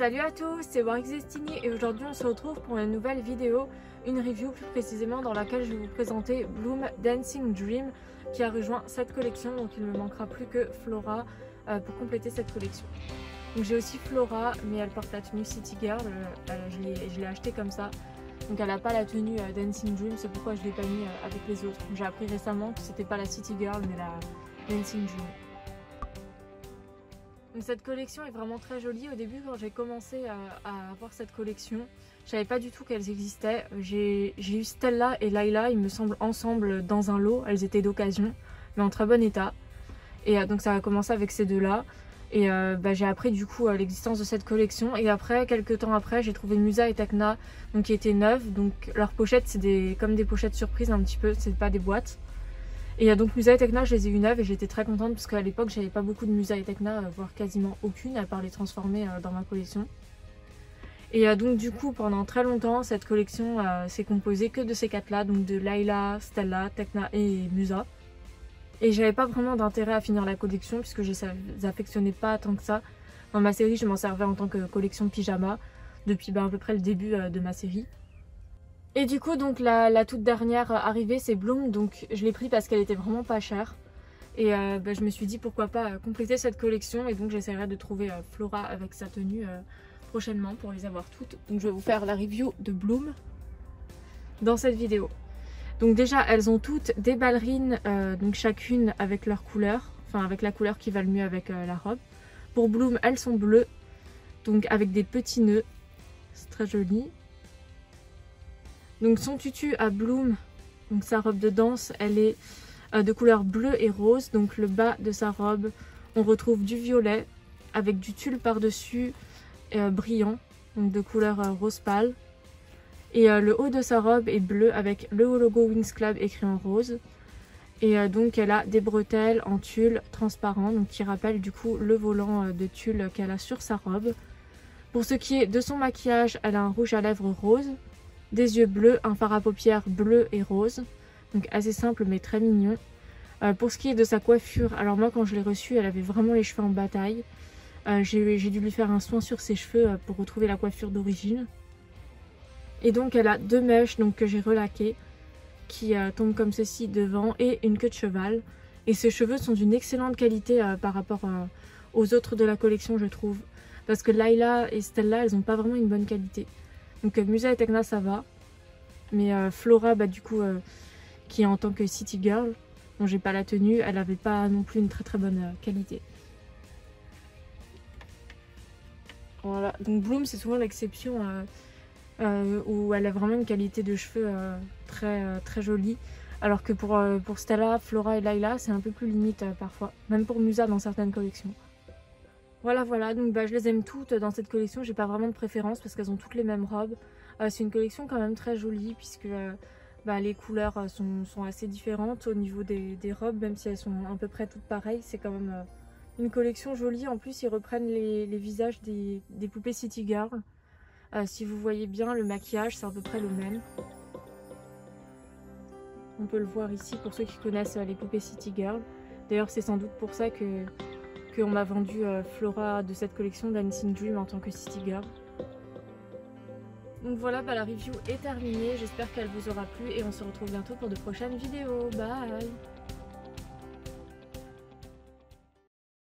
Salut à tous, c'est Warix Destiny et aujourd'hui on se retrouve pour une nouvelle vidéo, une review plus précisément dans laquelle je vais vous présenter Bloom Dancing Dream qui a rejoint cette collection, donc il ne me manquera plus que Flora pour compléter cette collection. Donc j'ai aussi Flora mais elle porte la tenue City Girl, je l'ai achetée comme ça, donc elle n'a pas la tenue Dancing Dream, c'est pourquoi je ne l'ai pas mis avec les autres. J'ai appris récemment que c'était pas la City Girl mais la Dancing Dream. Donc cette collection est vraiment très jolie. Au début quand j'ai commencé à avoir cette collection, je savais pas du tout qu'elles existaient. J'ai eu Stella et Layla, il me semble, ensemble dans un lot. Elles étaient d'occasion, mais en très bon état. Et donc ça a commencé avec ces deux-là. Et j'ai appris du coup l'existence de cette collection. Et après, quelques temps après, j'ai trouvé Musa et Tekna, donc qui étaient neuves. Donc leurs pochettes, c'est comme des pochettes surprises un petit peu, c'est pas des boîtes. Et donc Musa et Tekna, je les ai eu neuves et j'étais très contente parce qu'à l'époque j'avais pas beaucoup de Musa et Tekna, voire quasiment aucune à part les transformer dans ma collection. Et donc du coup pendant très longtemps cette collection s'est composée que de ces quatre là, donc de Layla, Stella, Tekna et Musa. Et j'avais pas vraiment d'intérêt à finir la collection puisque je les affectionnais pas tant que ça. Dans ma série je m'en servais en tant que collection pyjama depuis à peu près le début de ma série. Et du coup donc la toute dernière arrivée c'est Bloom, donc je l'ai pris parce qu'elle était vraiment pas chère. Et je me suis dit pourquoi pas compléter cette collection et donc j'essaierai de trouver Flora avec sa tenue prochainement pour les avoir toutes. Donc je vais vous faire la review de Bloom dans cette vidéo. Donc déjà elles ont toutes des ballerines, donc chacune avec leur couleur, enfin avec la couleur qui va le mieux avec la robe. Pour Bloom elles sont bleues, donc avec des petits nœuds, c'est très joli. Donc son tutu à Bloom, donc sa robe de danse, elle est de couleur bleue et rose. Donc le bas de sa robe, on retrouve du violet avec du tulle par-dessus brillant, donc de couleur rose pâle. Et le haut de sa robe est bleu avec le logo Wings Club écrit en rose. Et donc elle a des bretelles en tulle transparent, donc qui rappellent du coup le volant de tulle qu'elle a sur sa robe. Pour ce qui est de son maquillage, elle a un rouge à lèvres rose, des yeux bleus, un fard à paupières bleu et rose, donc assez simple mais très mignon. Pour ce qui est de sa coiffure, alors moi quand je l'ai reçue elle avait vraiment les cheveux en bataille. J'ai dû lui faire un soin sur ses cheveux pour retrouver la coiffure d'origine. Et donc elle a deux mèches donc, que j'ai relaquées qui tombent comme ceci devant et une queue de cheval. Et ses cheveux sont d'une excellente qualité par rapport aux autres de la collection je trouve. Parce que Layla et Stella elles n'ont pas vraiment une bonne qualité. Donc Musa et Tekna ça va, mais Flora du coup qui est en tant que City Girl, dont j'ai pas la tenue, elle avait pas non plus une très bonne qualité. Voilà, donc Bloom c'est souvent l'exception où elle a vraiment une qualité de cheveux très jolie, alors que pour Stella, Flora et Layla c'est un peu plus limite parfois, même pour Musa dans certaines collections. Voilà, donc je les aime toutes dans cette collection, j'ai pas vraiment de préférence parce qu'elles ont toutes les mêmes robes. C'est une collection quand même très jolie puisque les couleurs sont assez différentes au niveau des robes, même si elles sont à peu près toutes pareilles. C'est quand même une collection jolie. En plus ils reprennent les visages des poupées City Girl. Si vous voyez bien le maquillage c'est à peu près le même. On peut le voir ici pour ceux qui connaissent les poupées City Girl. D'ailleurs c'est sans doute pour ça qu'on m'a vendu Flora de cette collection Dancing Dream en tant que City Girl. Donc voilà, la review est terminée, j'espère qu'elle vous aura plu et on se retrouve bientôt pour de prochaines vidéos. Bye!